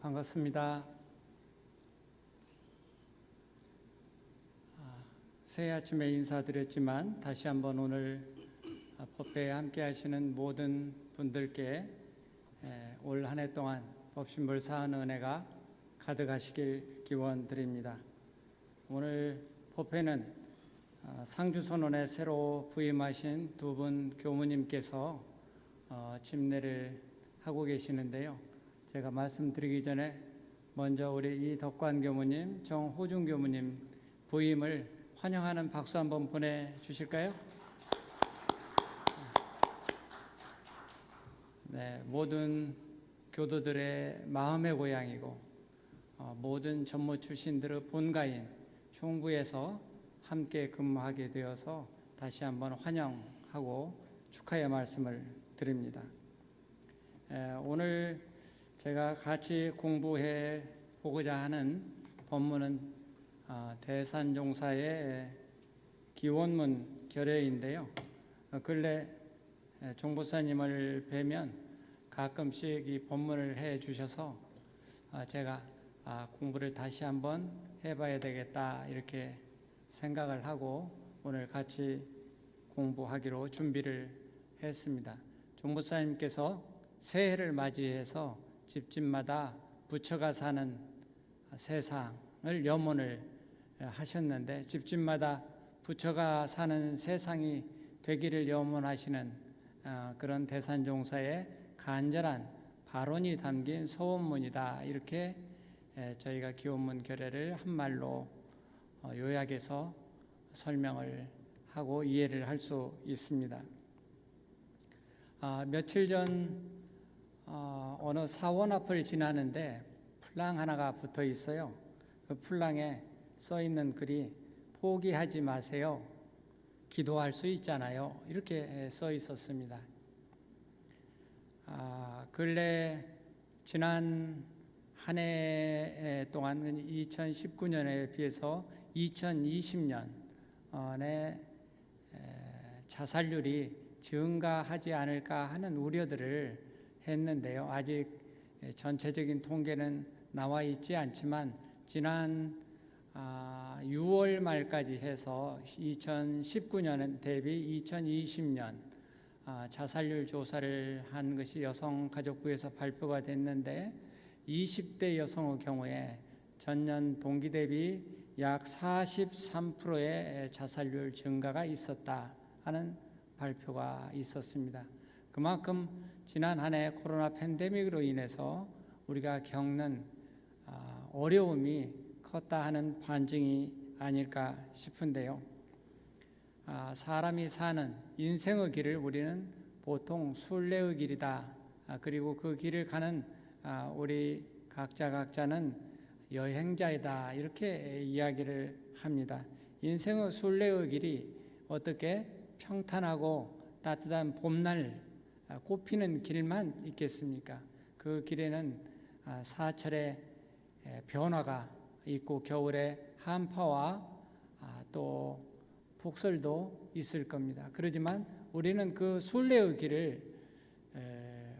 반갑습니다. 새해 아침에 인사드렸지만 다시 한번 오늘 법회에 함께 하시는 모든 분들께 올 한 해 동안 법신불 사은 은혜가 가득하시길 기원드립니다. 오늘 법회는 상주선원에 새로 부임하신 두 분 교무님께서 집례를 하고 계시는데요. 제가 말씀드리기 전에 먼저 우리 이덕관 교무님, 정호중 교무님 부임을 환영하는 박수 한번 보내주실까요? 네, 모든 교도들의 마음의 고향이고 모든 전무 출신들의 본가인 총부에서 함께 근무하게 되어서 다시 한번 환영하고 축하의 말씀을 드립니다. 오늘 제가 같이 공부해 보고자 하는 본문은 대산종사의 기원문 결례인데요. 근래 종보사님을 뵈면 가끔씩 이 본문을 해 주셔서 제가 공부를 다시 한번 해봐야 되겠다 이렇게 생각을 하고 오늘 같이 공부하기로 준비를 했습니다. 종보사님께서 새해를 맞이해서 집집마다 부처가 사는 세상을 염원을 하셨는데 집집마다 부처가 사는 세상이 되기를 염원하시는 그런 대산종사의 간절한 발언이 담긴 서원문이다. 이렇게 저희가 기원문 결례를 한말로 요약해서 설명을 하고 이해를 할 수 있습니다. 며칠 전 어느 사원 앞을 지나는데 풀랑 하나가 붙어 있어요. 그 풀랑에 써 있는 글이 포기하지 마세요. 기도할 수 있잖아요. 이렇게 써 있었습니다. 근래 지난 한 해 동안 2019년에 비해서 2020년에 자살률이 증가하지 않을까 하는 우려들을 했는데요. 아직 전체적인 통계는 나와 있지 않지만 지난 6월 말까지 해서 2019년 대비 2020년 자살률 조사를 한 것이 여성가족부에서 발표가 됐는데 20대 여성의 경우에 전년 동기 대비 약 43%의 자살률 증가가 있었다 하는 발표가 있었습니다. 그만큼 지난 한 해 코로나 팬데믹으로 인해서 우리가 겪는 어려움이 컸다 하는 반증이 아닐까 싶은데요. 사람이 사는 인생의 길을 우리는 보통 순례의 길이다. 그리고 그 길을 가는 우리 각자는 여행자이다. 이렇게 이야기를 합니다. 인생의 순례의 길이 어떻게 평탄하고 따뜻한 봄날 꽃피는 길만 있겠습니까? 그 길에는 사철의 변화가 있고 겨울에 한파와 또 폭설도 있을 겁니다. 그렇지만 우리는 그 순례의 길을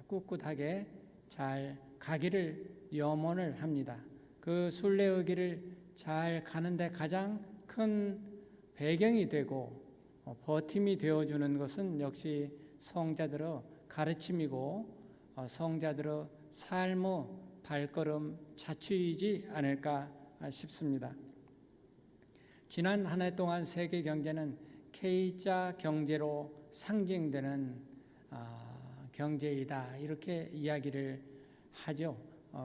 꿋꿋하게 잘 가기를 염원을 합니다. 그 순례의 길을 잘 가는데 가장 큰 배경이 되고 버팀이 되어주는 것은 역시 성자들의 가르침이고 성자들의 삶의 발걸음 자취이지 않을까 싶습니다. 지난 한 해 동안 세계 경제는 K자 경제로 상징되는 경제이다 이렇게 이야기를 하죠.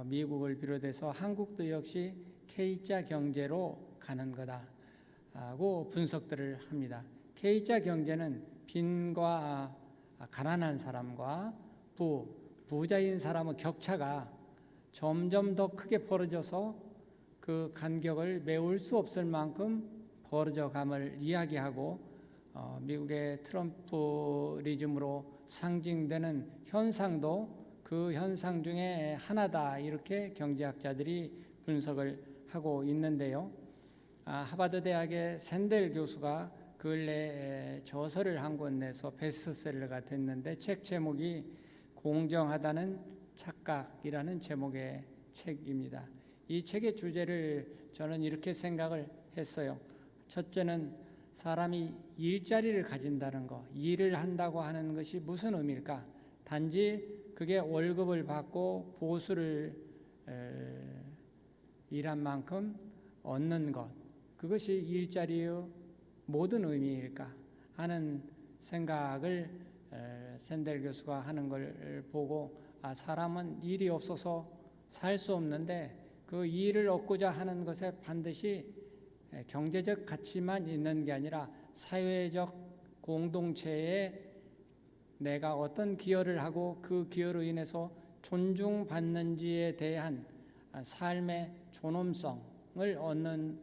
미국을 비롯해서 한국도 역시 K자 경제로 가는 거다고 분석들을 합니다. K자 경제는 빈과 가난한 사람과 부자인 사람의 격차가 점점 더 크게 벌어져서 그 간격을 메울 수 없을 만큼 벌어져감을 이야기하고 미국의 트럼프리즘으로 상징되는 현상도 그 현상 중에 하나다 이렇게 경제학자들이 분석을 하고 있는데요. 하버드 대학의 샌델 교수가 근래에 저서를 한 권 내서 베스트셀러가 됐는데 책 제목이 공정하다는 착각이라는 제목의 책입니다. 이 책의 주제를 저는 이렇게 생각을 했어요. 첫째는 사람이 일자리를 가진다는 것, 일을 한다고 하는 것이 무슨 의미일까? 단지 그게 월급을 받고 보수를 일한 만큼 얻는 것, 그것이 일자리의 모든 의미일까 하는 생각을 샌델 교수가 하는 걸 보고, 사람은 일이 없어서 살 수 없는데 그 일을 얻고자 하는 것에 반드시 경제적 가치만 있는 게 아니라 사회적 공동체에 내가 어떤 기여를 하고 그 기여로 인해서 존중받는지에 대한 삶의 존엄성을 얻는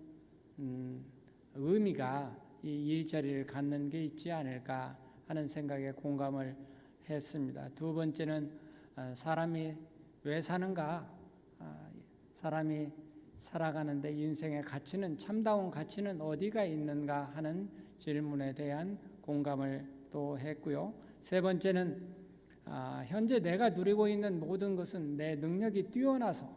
의미가 이 일자리를 갖는 게 있지 않을까 하는 생각에 공감을 했습니다. 두 번째는 사람이 왜 사는가? 사람이 살아가는데 인생의 가치는, 참다운 가치는 어디가 있는가 하는 질문에 대한 공감을 또 했고요. 세 번째는 현재 내가 누리고 있는 모든 것은 내 능력이 뛰어나서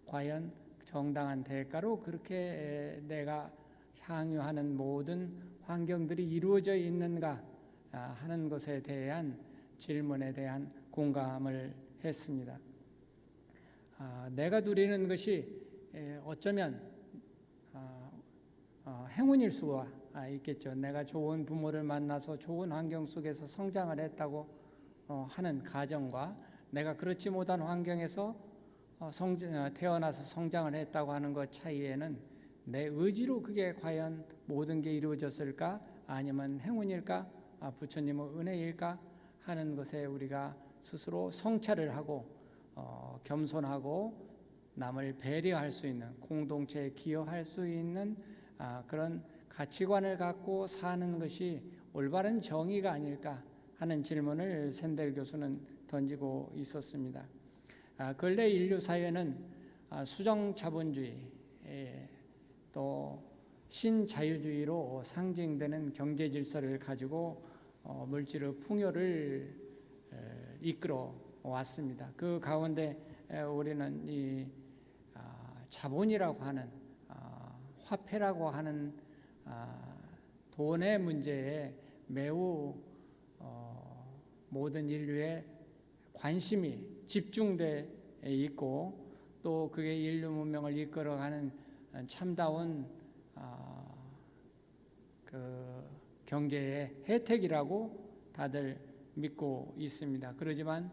과연 정당한 대가로 그렇게 내가 향유하는 모든 환경들이 이루어져 있는가 하는 것에 대한 질문에 대한 공감을 했습니다. 내가 누리는 것이 어쩌면 행운일 수가 있겠죠. 내가 좋은 부모를 만나서 좋은 환경 속에서 성장을 했다고 하는 가정과 내가 그렇지 못한 환경에서 태어나서 성장을 했다고 하는 것 차이에는 내 의지로 그게 과연 모든 게 이루어졌을까? 아니면 행운일까? 부처님의 은혜일까? 하는 것에 우리가 스스로 성찰을 하고 겸손하고 남을 배려할 수 있는, 공동체에 기여할 수 있는 그런 가치관을 갖고 사는 것이 올바른 정의가 아닐까 하는 질문을 샌델 교수는 던지고 있었습니다. 근래 인류 사회는 수정 자본주의 또 신자유주의로 상징되는 경제 질서를 가지고 물질의 풍요를 이끌어 왔습니다. 그 가운데 우리는 이 자본이라고 하는 화폐라고 하는 돈의 문제에 매우 모든 인류의 관심이 집중돼 있고, 또 그게 인류 문명을 이끌어가는 참다운 그 경제의 혜택이라고 다들 믿고 있습니다. 그러지만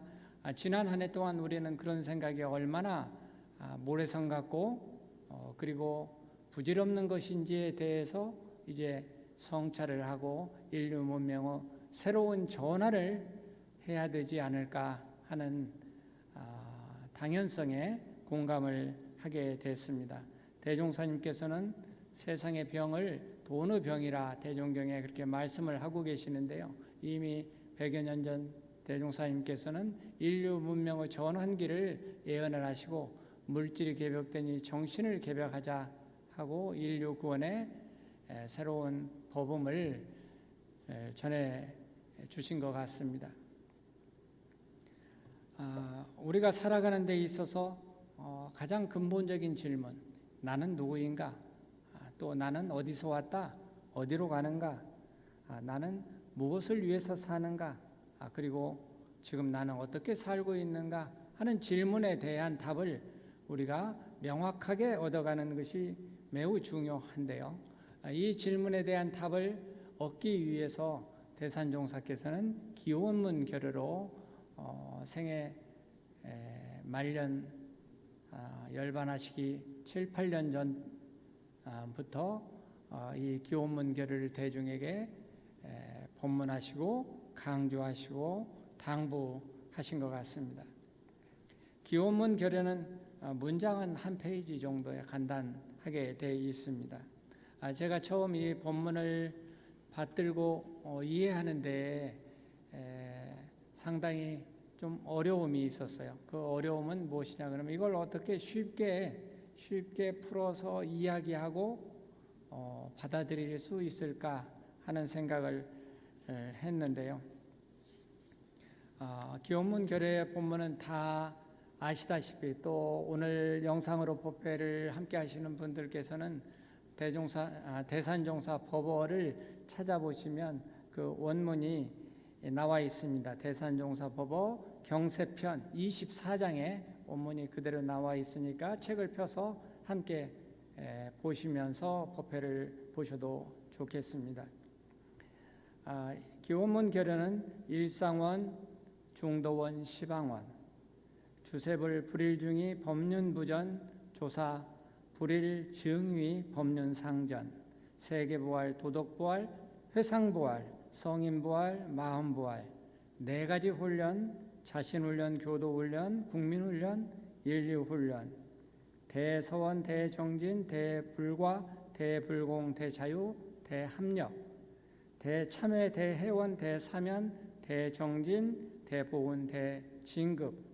지난 한 해 동안 우리는 그런 생각이 얼마나 모래성 같고 그리고 부질없는 것인지에 대해서 이제 성찰을 하고 인류 문명의 새로운 전환을 해야 되지 않을까 하는 당연성에 공감을 하게 됐습니다. 대종사님께서는 세상의 병을 돈의 병이라 대종경에 그렇게 말씀을 하고 계시는데요. 이미 100여 년 전 대종사님께서는 인류 문명의 전환기를 예언을 하시고 물질이 개벽되니 정신을 개벽하자 하고 인류 구원의 새로운 법음을 전해 주신 것 같습니다. 우리가 살아가는 데 있어서 가장 근본적인 질문, 나는 누구인가? 또 나는 어디서 왔다? 어디로 가는가? 나는 무엇을 위해서 사는가? 그리고 지금 나는 어떻게 살고 있는가? 하는 질문에 대한 답을 우리가 명확하게 얻어가는 것이 매우 중요한데요. 이 질문에 대한 답을 얻기 위해서 대산종사께서는 기원문 결의로 생애 말년 열반하시기 7, 8년 전부터 이 기원문 결의를 대중에게 법문하시고 강조하시고 당부하신 것 같습니다. 기원문 결의는 문장은 한 페이지 정도에 간단하게 되어 있습니다. 제가 처음 이 본문을 받들고 이해하는데 상당히 좀 어려움이 있었어요. 그 어려움은 무엇이냐 그러면 이걸 어떻게 쉽게 풀어서 이야기하고 받아들일 수 있을까 하는 생각을 했는데요. 기원문 결의의 본문은 다 아시다시피 또 오늘 영상으로 법회를 함께 하시는 분들께서는 대산종사 법어를 찾아보시면 그 원문이 나와 있습니다. 대산종사 법어 경세편 24장에 원문이 그대로 나와 있으니까 책을 펴서 함께 보시면서 법회를 보셔도 좋겠습니다. 기원문 결연은 일상원, 중도원, 시방원, 주세불 불일중이 법륜부전, 조사 불일 증위 법륜상전, 세계부활, 도덕부활, 회상부활, 성인부활, 마음부활, 네 가지 훈련, 자신훈련, 교도훈련, 국민훈련, 인류훈련, 대서원, 대정진, 대불과, 대불공, 대자유, 대합력, 대참회, 대회원, 대사면, 대정진, 대보훈, 대진급,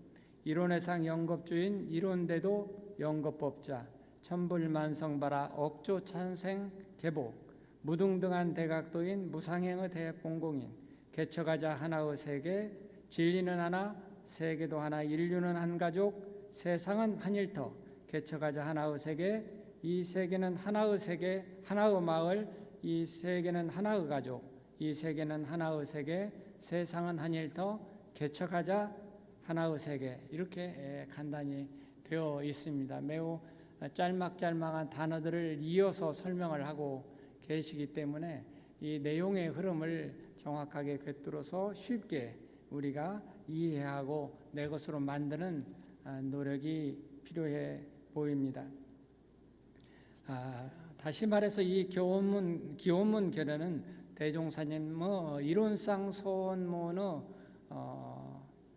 이론회상 영겁주인, 이론대도 영겁법자, 천불만성바라 억조 찬생 개복, 무등등한 대각도인, 무상행의 대봉공인, 개척하자 하나의 세계, 진리는 하나, 세계도 하나, 인류는 한 가족, 세상은 한 일터, 개척하자 하나의 세계, 이 세계는 하나의 세계, 하나의 마을, 이 세계는 하나의 가족, 이 세계는 하나의 세계, 세상은 한 일터, 개척하자 하나의 세계, 이렇게 간단히 되어 있습니다. 매우 짤막짤막한 단어들을 이어서 설명을 하고 계시기 때문에 이 내용의 흐름을 정확하게 꿰뚫어서 쉽게 우리가 이해하고 내 것으로 만드는 노력이 필요해 보입니다. 다시 말해서 이 기원문 결연은 대종사님의 이론상 소원문의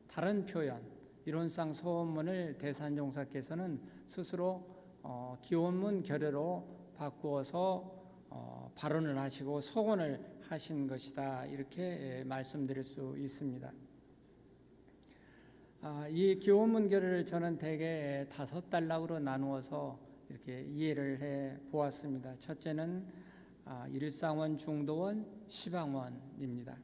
다른 표현, 이론상 소원문을 대산종사께서는 스스로 기원문 결여로 바꾸어서 발언을 하시고 소원을 하신 것이다, 이렇게 말씀드릴 수 있습니다. 이 기원문 결여를 저는 대개 5단락으로 나누어서 이렇게 이해를 해 보았습니다. 첫째는 일상원, 중도원, 시방원입니다.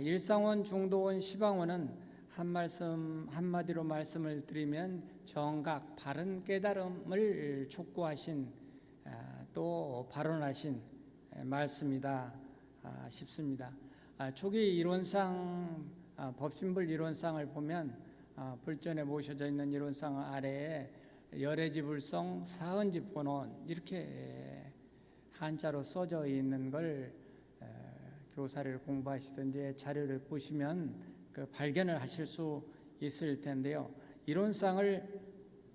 일상원, 중도원, 시방원은 한마디로 말씀을 드리면 정각, 바른 깨달음을 촉구하신 또 발언하신 말씀이다 싶습니다. 초기 이론상 법신불 이론상을 보면 불전에 모셔져 있는 이론상 아래에 열애지불성 사은지본원 이렇게 한자로 써져 있는 걸 교사를 공부하시든지 자료를 보시면 그 발견을 하실 수 있을 텐데요. 이론상을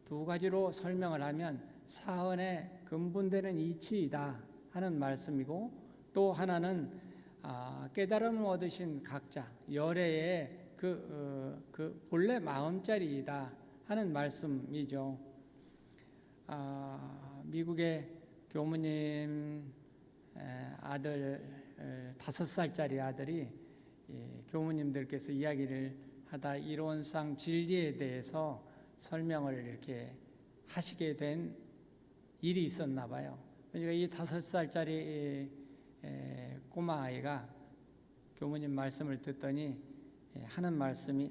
두 가지로 설명을 하면 사은의 근본되는 이치이다 하는 말씀이고, 또 하나는 깨달음을 얻으신 각자 열애의 그 본래 마음자리이다 하는 말씀이죠. 미국의 교무님 아들 5살짜리 아들이 교무님들께서 이야기를 하다 이론상 진리에 대해서 설명을 이렇게 하시게 된 일이 있었나 봐요. 그러니까 이 5살짜리 꼬마 아이가 교무님 말씀을 듣더니 하는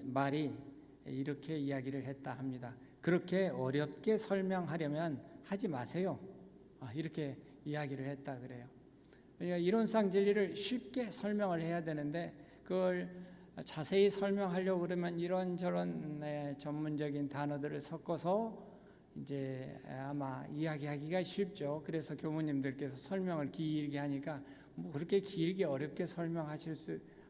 말이 이렇게 이야기를 했다 합니다. 그렇게 어렵게 설명하려면 하지 마세요. 이렇게 이야기를 했다 그래요. 그러니까 이론상 진리를 쉽게 설명을 해야 되는데 그걸 자세히 설명하려고 그러면 이런저런 전문적인 단어들을 섞어서 이제 아마 이야기하기가 쉽죠. 그래서 교무님들께서 설명을 길게 하니까 뭐 그렇게 길게 어렵게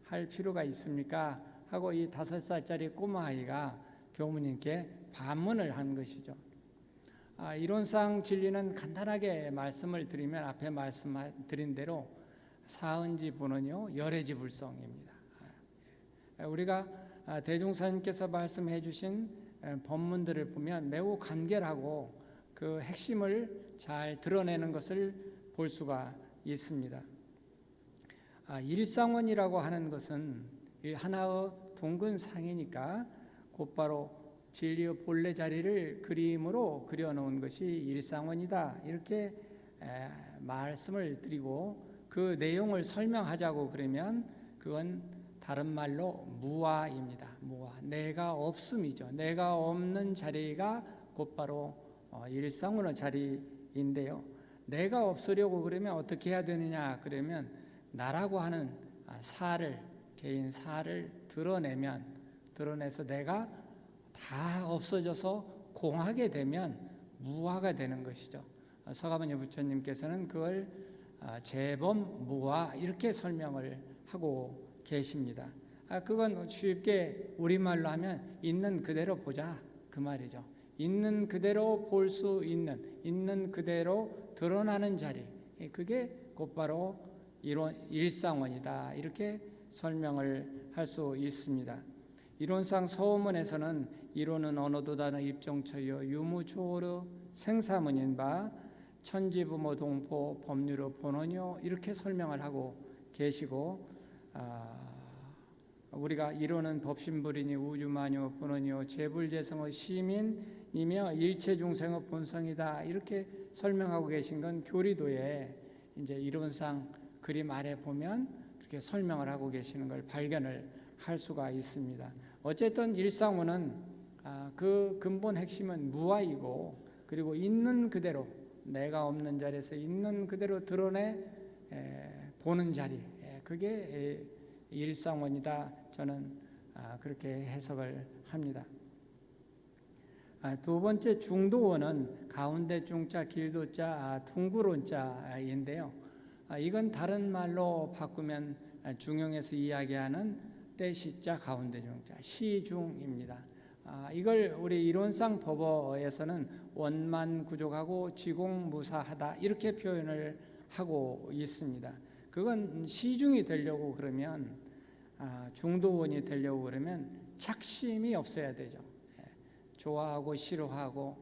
할 필요가 있습니까? 하고 이 5살짜리 꼬마아이가 교무님께 반문을 한 것이죠. 이론상 진리는 간단하게 말씀을 드리면 앞에 말씀드린 대로 사은지본은요 열애지불성입니다. 우리가 대종사님께서 말씀해 주신 법문들을 보면 매우 간결하고 그 핵심을 잘 드러내는 것을 볼 수가 있습니다. 일상원이라고 하는 것은 하나의 둥근 상이니까 곧바로 진리의 본래 자리를 그림으로 그려놓은 것이 일상원이다, 이렇게 말씀을 드리고 그 내용을 설명하자고 그러면 그건 다른 말로 무아입니다. 무아. 내가 없음이죠. 내가 없는 자리가 곧바로 일상원의 자리인데요. 내가 없으려고 그러면 어떻게 해야 되느냐 그러면 나라고 하는 개인 사를 드러내서 내가 다 없어져서 공하게 되면 무아가 되는 것이죠. 서가모니 부처님께서는 그걸 재범 무아 이렇게 설명을 하고 계십니다. 그건 쉽게 우리말로 하면 있는 그대로 보자 그 말이죠. 있는 그대로 볼 수 있는 그대로 드러나는 자리, 그게 곧바로 일상원이다 이렇게 설명을 할 수 있습니다. 이론상 서원문에서는 이론은 언어도단의 입종처여 유무초월의 생사문인 바 천지부모 동포 법률의 본원이요 이렇게 설명을 하고 계시고, 우리가 이론은 법신불이니 우주만유 본원이요 재불재성의 시민이며 일체중생의 본성이다 이렇게 설명하고 계신 건 교리도에 이제 이론상 그림 아래 보면 그렇게 설명을 하고 계시는 걸 발견을 할 수가 있습니다. 어쨌든 일상원은 그 근본 핵심은 무아이고, 그리고 있는 그대로 내가 없는 자리에서 있는 그대로 드러내 보는 자리, 그게 일상원이다. 저는 그렇게 해석을 합니다. 두 번째 중도원은 가운데 중자, 길도자, 둥구론자인데요. 이건 다른 말로 바꾸면 중용에서 이야기하는 떼시자 가운데 중자 시중입니다. 이걸 우리 이론상 법어에서는 원만구족하고 지공무사하다 이렇게 표현을 하고 있습니다. 그건 시중이 되려고 그러면 중도원이 되려고 그러면 착심이 없어야 되죠. 좋아하고 싫어하고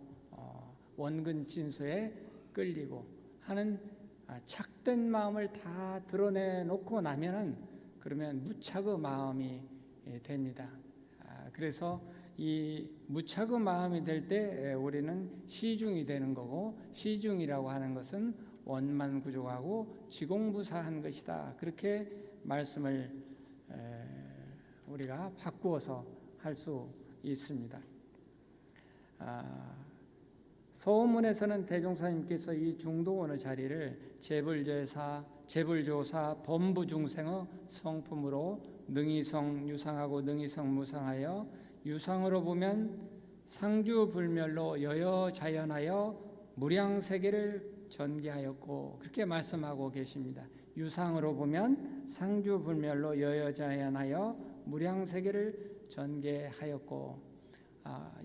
원근 진소에 끌리고 하는 착된 마음을 다 드러내놓고 나면은 그러면 무착의 마음이 됩니다. 그래서 이 무착의 마음이 될 때 우리는 시중이 되는 거고, 시중이라고 하는 것은 원만구족하고 지공부사한 것이다. 그렇게 말씀을 우리가 바꾸어서 할 수 있습니다. 서원문에서는 대종사님께서 이 중도원의 자리를 재불조사 범부중생의 성품으로 능이성 유상하고 능이성 무상하여 유상으로 보면 상주불멸로 여여자연하여 무량세계를 전개하였고, 그렇게 말씀하고 계십니다. 유상으로 보면 상주불멸로 여여자연하여 무량세계를 전개하였고,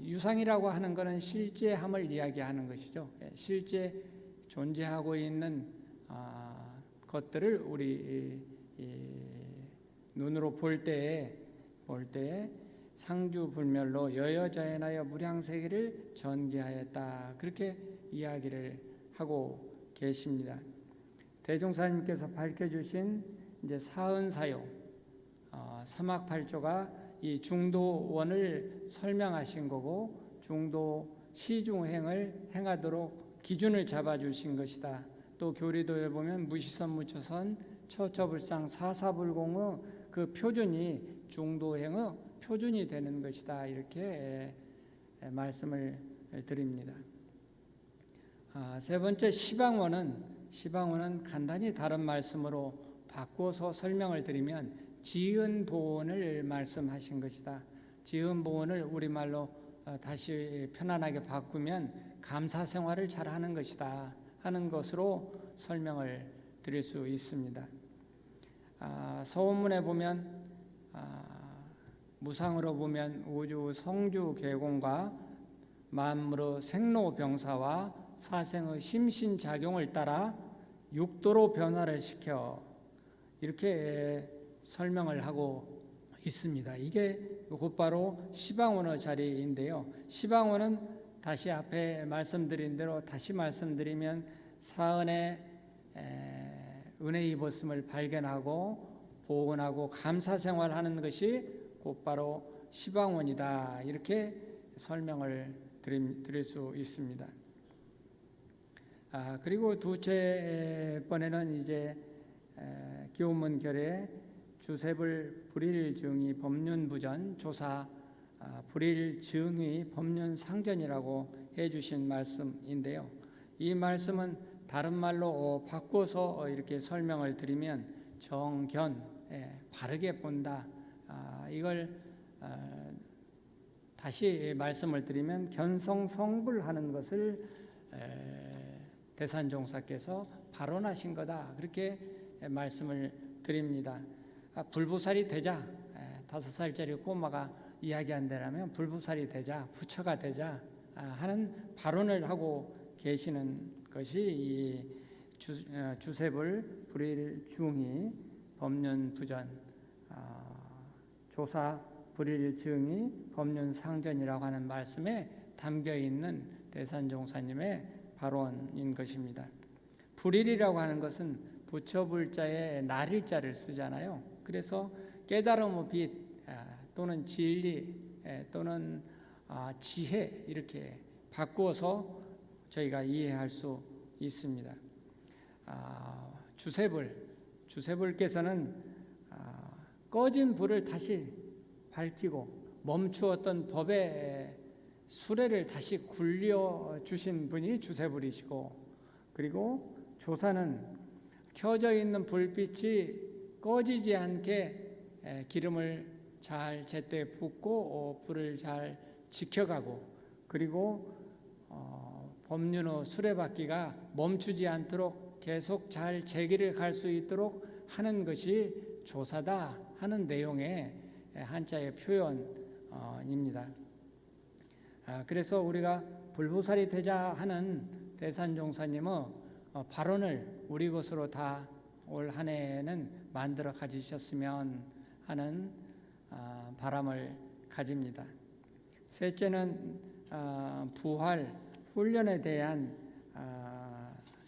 유상이라고 하는 것은 실제함을 이야기하는 것이죠. 실제 존재하고 있는 것들을 우리 눈으로 볼 때에 상주불멸로 여여자연하여 무량세계를 전개하였다. 그렇게 이야기를 하고 계십니다. 대종사님께서 밝혀주신 이제 사은사요, 사막팔조가 이 중도원을 설명하신 거고, 중도 시중행을 행하도록 기준을 잡아주신 것이다. 또 교리도에 보면 무시선 무처선 처처불상 사사불공의 그 표준이 중도행의 표준이 되는 것이다. 이렇게 말씀을 드립니다. 세 번째 시방원은 간단히 다른 말씀으로 바꿔서 설명을 드리면 지은보원을 말씀하신 것이다. 지은보원을 우리말로 다시 편안하게 바꾸면 감사생활을 잘하는 것이다 하는 것으로 설명을 드릴 수 있습니다. 서원문에 보면 무상으로 보면 우주 성주 계공과 만물의 생로병사와 사생의 심신작용을 따라 육도로 변화를 시켜 이렇게 설명을 하고 있습니다. 이게 곧바로 시방원의 자리인데요. 시방원은 다시 앞에 말씀드린 대로 다시 말씀드리면 사은의 은혜 입었음을 발견하고 복원하고 감사생활하는 것이 곧바로 시방원이다. 이렇게 설명을 드릴 수 있습니다. 그리고 두째 번에는 이제 기원문결에 주셉을 불일 증위 법륜부전 조사 불일 증위 법륜 상전이라고 해주신 말씀인데요. 이 말씀은 다른 말로 바꿔서 이렇게 설명을 드리면 정견, 바르게 본다. 이걸 다시 말씀을 드리면 견성성불하는 것을 대산종사께서 발언하신 거다. 그렇게 말씀을 드립니다. 불부살이 되자, 5살짜리 꼬마가 이야기한다면 불부살이 되자, 부처가 되자 하는 발언을 하고 계시는 것이 이 주셉을 불일 중이 법륜 부전 조사 불일 증이 법륜 상전이라고 하는 말씀에 담겨 있는 대산종사님의 발언인 것입니다. 불일이라고 하는 것은 부처불자에 날일자를 쓰잖아요. 그래서 깨달음의 빛 또는 진리 또는 지혜 이렇게 바꾸어서 저희가 이해할 수 있습니다. 주셉을께서는 꺼진 불을 다시 밝히고 멈추었던 법의 수레를 다시 굴려 주신 분이 주셉을이시고, 그리고 조사는 켜져 있는 불빛이 꺼지지 않게 기름을 잘 제때 붓고 불을 잘 지켜가고, 그리고 법륜의 수레바퀴가 멈추지 않도록 계속 잘 제기를 갈 수 있도록 하는 것이 조사다 하는 내용의 한자의 표현입니다. 그래서 우리가 불부살이 되자 하는 대산종사님의 발언을 우리 것으로 다 올 한 해에는 만들어 가지셨으면 하는 바람을 가집니다. 셋째는 부활, 훈련에 대한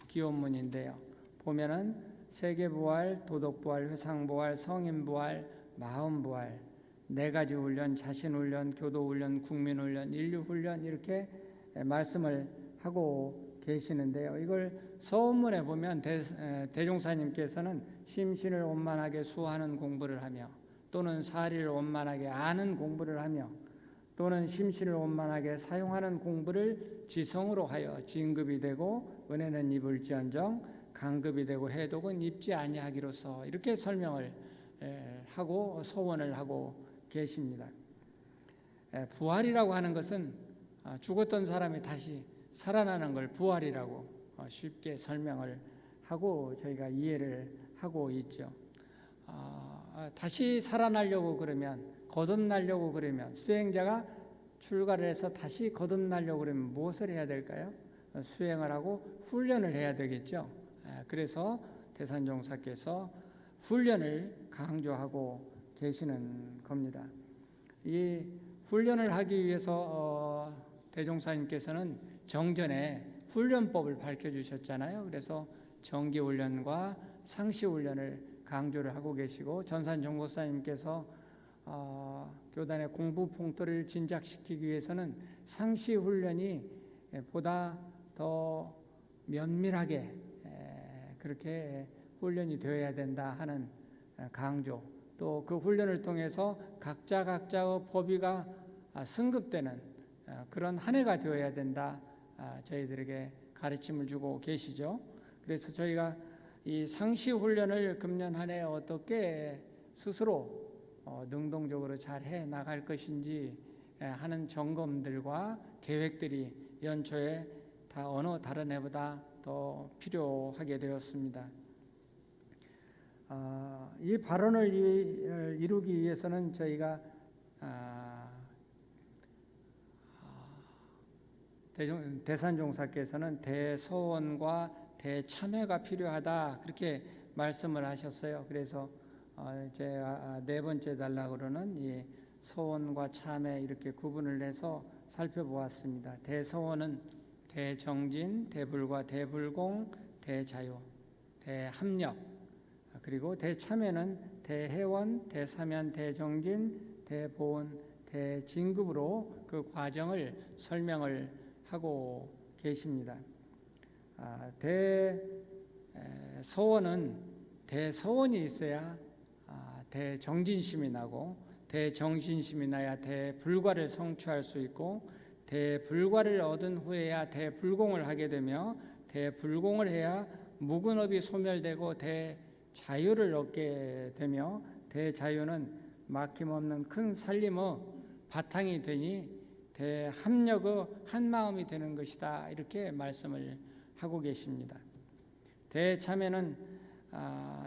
기원문인데요. 보면은 세계부활, 도덕부활, 회상부활, 성인부활, 마음부활, 4가지 훈련, 자신훈련, 교도훈련, 국민훈련, 인류훈련 이렇게 말씀을 하고 계시는데요. 이걸 서원문에 보면 대종사님께서는 심신을 원만하게 수하는 공부를 하며, 또는 사리를 원만하게 아는 공부를 하며, 또는 심신을 원만하게 사용하는 공부를 지성으로 하여 진급이 되고 은혜는 입을지언정 강급이 되고 해독은 입지 아니하기로서, 이렇게 설명을 하고 서원을 하고 계십니다. 부활이라고 하는 것은 죽었던 사람이 다시 살아나는 걸 부활이라고 쉽게 설명을 하고 저희가 이해를 하고 있죠. 다시 살아나려고 그러면, 거듭나려고 그러면, 수행자가 출가를 해서 다시 거듭나려고 그러면 무엇을 해야 될까요? 수행을 하고 훈련을 해야 되겠죠. 그래서 대산종사께서 훈련을 강조하고 계시는 겁니다. 이 훈련을 하기 위해서 대종사님께서는 정전에 훈련법을 밝혀주셨잖아요. 그래서 정기훈련과 상시훈련을 강조를 하고 계시고, 전산정보사님께서 교단의 공부 풍토를 진작시키기 위해서는 상시훈련이 보다 더 면밀하게 그렇게 훈련이 되어야 된다 하는 강조, 또 그 훈련을 통해서 각자의 법위가 승급되는 그런 한 해가 되어야 된다, 저희들에게 가르침을 주고 계시죠. 그래서 저희가 이 상시훈련을 금년 한 해 어떻게 스스로 능동적으로 잘 해 나갈 것인지 하는 점검들과 계획들이 연초에 다 어느 다른 해보다 더 필요하게 되었습니다. 이 발언을 이루기 위해서는 저희가 대산종사께서는 대서원과 대참회가 필요하다 그렇게 말씀을 하셨어요. 그래서 제가 4번째 단락으로는 이 서원과 참회 이렇게 구분을 해서 살펴보았습니다. 대서원은 대정진, 대불과 대불공, 대자유, 대합력, 그리고 대참회는 대회원, 대사면, 대정진, 대보온, 대진급으로 그 과정을 설명을 하고 계십니다. 대서원은 대서원이 있어야 대정진심이 나고, 대정진심이 나야 대불과를 성취할 수 있고, 대불과를 얻은 후에야 대불공을 하게 되며, 대불공을 해야 무근업이 소멸되고 대자유를 얻게 되며, 대자유는 막힘없는 큰 살림의 바탕이 되니 대합력의 한마음이 되는 것이다, 이렇게 말씀을 하고 계십니다. 대참회는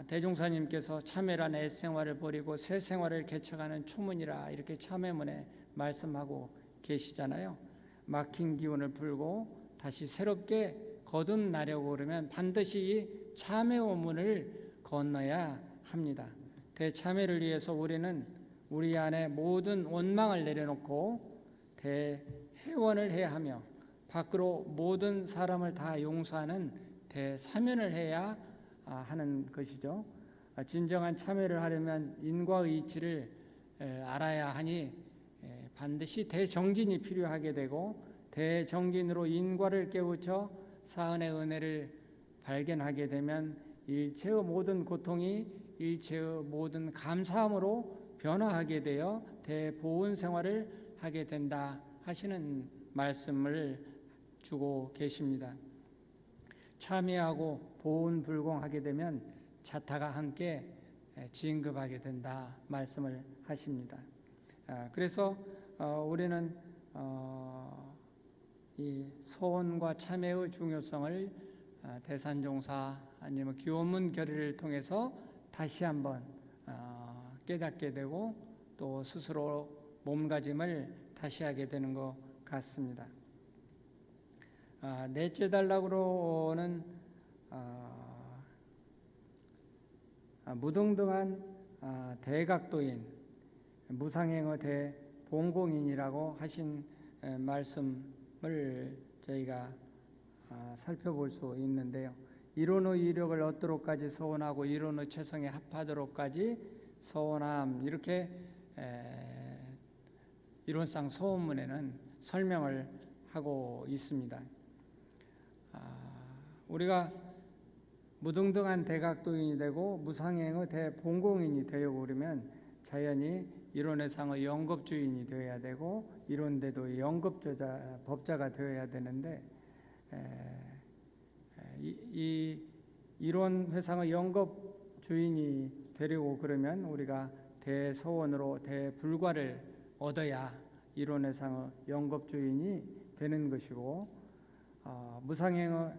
대종사님께서 참회란 옛생활을 버리고 새 생활을 개척하는 초문이라, 이렇게 참회문에 말씀하고 계시잖아요. 막힌 기운을 풀고 다시 새롭게 거듭나려고 그러면 반드시 이 참회의 문을 건너야 합니다. 대참회를 위해서 우리는 우리 안에 모든 원망을 내려놓고 대회원을 해야 하며, 밖으로 모든 사람을 다 용서하는 대사면을 해야 하는 것이죠. 진정한 참회를 하려면 인과의 이치를 알아야 하니 반드시 대정진이 필요하게 되고, 대정진으로 인과를 깨우쳐 사은의 은혜를 발견하게 되면 일체의 모든 고통이 일체의 모든 감사함으로 변화하게 되어 대보은 생활을 하게 된다 하시는 말씀을 주고 계십니다. 참여하고 보은불공하게 되면 자타가 함께 진급하게 된다 말씀을 하십니다. 그래서 우리는 이 소원과 참회의 중요성을 대산종사 아니면 기원문 결의를 통해서 다시 한번 깨닫게 되고, 또 스스로 몸가짐을 다시 하게 되는 것 같습니다. 넷째 단락으로는 무등등한 대각도인 무상행의 대봉공인이라고 하신 말씀을 저희가 살펴볼 수 있는데요. 이론의 이력을 얻도록까지 소원하고 이론의 최성에 합하도록까지 소원함, 이렇게 이론상 소원문에는 설명을 하고 있습니다. 우리가 무등등한 대각도인이 되고 무상행의 대봉공인이 되려고 그러면 자연히 이론의상의 영겁주인이 되어야 되고, 이론대도 영겁조자 법자가 되어야 되는데, 이 이론회상의 영겁주인이 되려고 그러면 우리가 대소원으로 대불과를 얻어야 이론회상의 영겁주인이 되는 것이고, 무상행의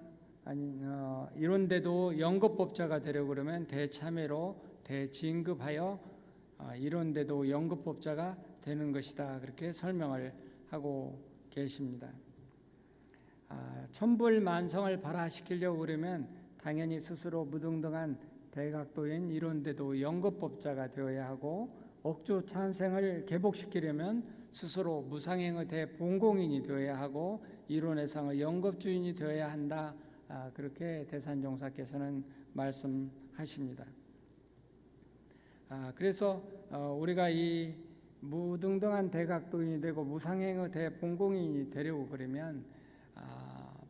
이론대도 영겁법자가 되려고 그러면 대참회로 대진급하여 이론대도 영급법자가 되는 것이다, 그렇게 설명을 하고 계십니다. 천불만성을 발화시키려고 그러면 당연히 스스로 무등등한 대각도인 이론대도 영급법자가 되어야 하고, 억주 찬생을 개복시키려면 스스로 무상행의 대봉공인이 되어야 하고, 이론회상의 영겁주인이 되어야 한다, 그렇게 대산종사께서는 말씀하십니다. 그래서 우리가 이 무등등한 대각도인이 되고 무상행의 대봉공인이 되려고 그러면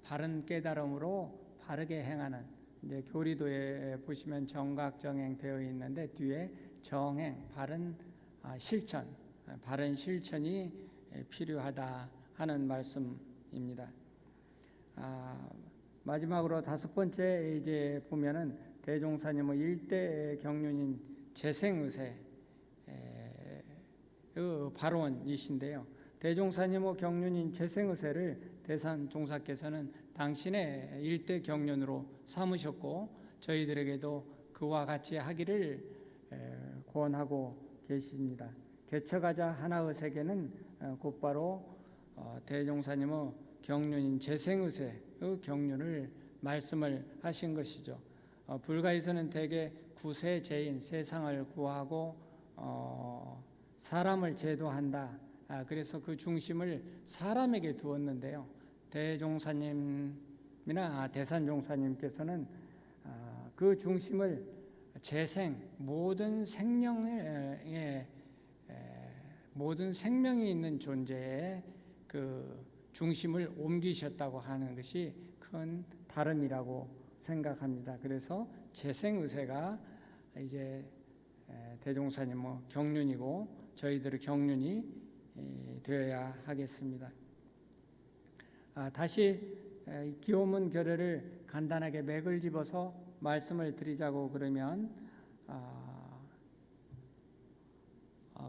바른 깨달음으로 바르게 행하는, 이제 교리도에 보시면 정각정행 되어 있는데 뒤에 정행, 바른 실천, 바른 실천이 필요하다 하는 말씀입니다. 마지막으로 다섯 번째 이제 보면은 대종사님의 일대 경륜인 재생의세 발언이신데요. 대종사님의 경륜인 재생의세를 대산종사께서는 당신의 일대 경륜으로 삼으셨고, 저희들에게도 그와 같이 하기를 권하고 계십니다. 개척하자 하나의 세계는 곧바로 대종사님의 경륜인 재생의세의 경륜을 말씀을 하신 것이죠. 불가에서는 대개 구세제인 세상을 구하고 사람을 제도한다. 그래서 그 중심을 사람에게 두었는데요. 대종사님이나 대산종사님께서는 그 중심을 재생, 모든 생명의 모든 생명이 있는 존재의 그 중심을 옮기셨다고 하는 것이 큰 다름이라고 생각합니다. 그래서 재생의세가 이제 대종사님 경륜이고 저희들의 경륜이 되어야 하겠습니다. 다시 기호문 결례를 간단하게 맥을 집어서 말씀을 드리자고 그러면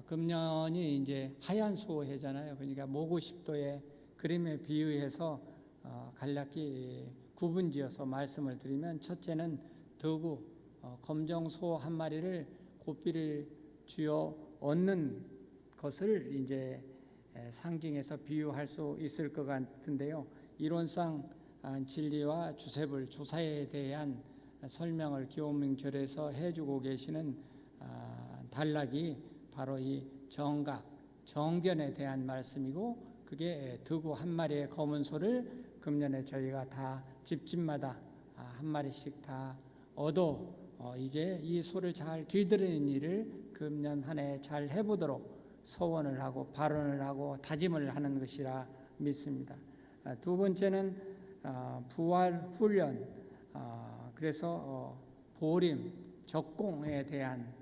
금년이 이제 하얀 소해잖아요. 그러니까 모구십도의 그림에 비유해서 간략히 구분지어서 말씀을 드리면, 첫째는 덕우 검정소 한 마리를 고삐를 쥐어 얻는 것을 이제 상징해서 비유할 수 있을 것 같은데요. 이론상 진리와 주세불, 주사에 대한 설명을 기호문 결례에서 해주고 계시는 단락이 바로 이 정각, 정견에 대한 말씀이고, 그게 덕우 한 마리의 검은 소를 금년에 저희가 다 집집마다 한 마리씩 다 얻어 이제 이 소를 잘 길들이는 일을 금년 한 해 잘 해보도록 서원을 하고 발언을 하고 다짐을 하는 것이라 믿습니다. 두 번째는 부활 훈련, 그래서 보림, 적공에 대한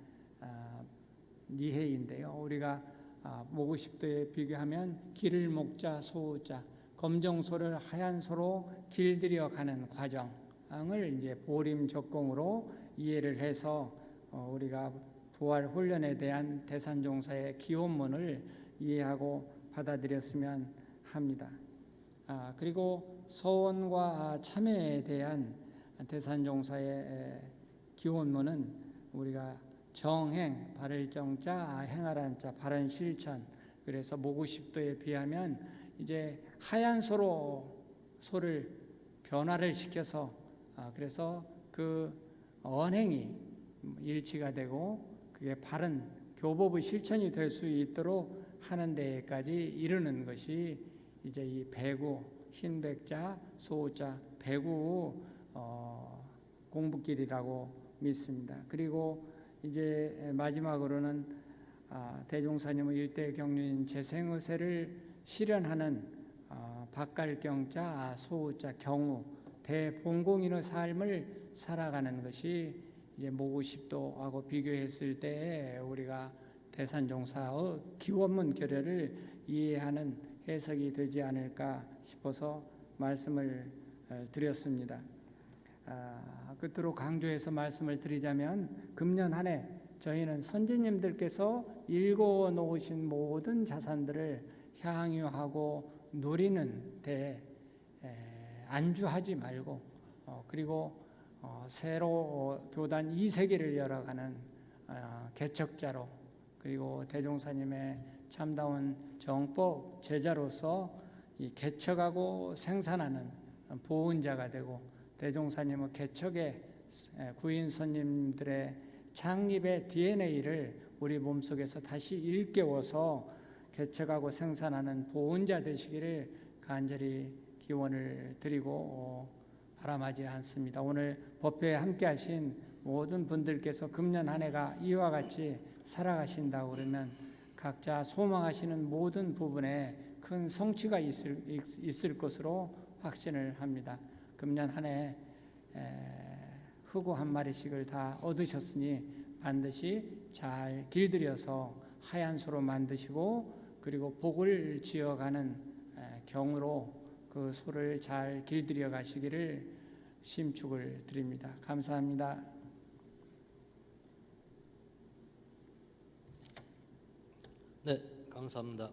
이해인데요. 우리가 모구십도에 비교하면 길을 목자 소자, 검정소를 하얀 소로 길들여 가는 과정을 이제 보림 적공으로 이해를 해서 우리가 부활 훈련에 대한 대산종사의 기원문을 이해하고 받아들였으면 합니다. 그리고 서원과 참회에 대한 대산종사의 기원문은 우리가 정행, 바를 정자, 행하란 자, 바른 실천. 그래서 모구십도에 비하면 이제 하얀 소를 변화를 시켜서 그래서 그 언행이 일치가 되고 그게 바른 교법의 실천이 될 수 있도록 하는 데까지 이르는 것이 이제 이 배구, 흰백자, 소자, 배구 공부길이라고 믿습니다. 그리고 이제 마지막으로는 대종사님의 일대 경륜인 재생의세를 실현하는 박갈경자, 소자, 경우, 대봉공인의 삶을 살아가는 것이 이제 모구십도하고 비교했을 때 우리가 대산종사의 기원문 결례를 이해하는 해석이 되지 않을까 싶어서 말씀을 드렸습니다. 끝으로 강조해서 말씀을 드리자면, 금년 한 해 저희는 선지님들께서 읽어 놓으신 모든 자산들을 향유하고 누리는 데 안주하지 말고, 그리고 새로 교단 2세기를 열어가는 개척자로, 그리고 대종사님의 참다운 정법 제자로서 이 개척하고 생산하는 보은자가 되고, 대종사님의 개척의 구인 손님들의 창립의 DNA를 우리 몸속에서 다시 일깨워서 개척하고 생산하는 보은자 되시기를 간절히 기원을 드리고 바람하지 않습니다. 오늘 법회에 함께 하신 모든 분들께서 금년 한 해가 이와 같이 살아가신다고 그러면 각자 소망하시는 모든 부분에 큰 성취가 있을 것으로 확신을 합니다. 금년 한 해 흑우 한 마리씩을 다 얻으셨으니 반드시 잘 길들여서 하얀 소로 만드시고, 그리고 복을 지어가는 경으로 그 소를 잘 길들여 가시기를 심축을 드립니다. 감사합니다. 네, 감사합니다.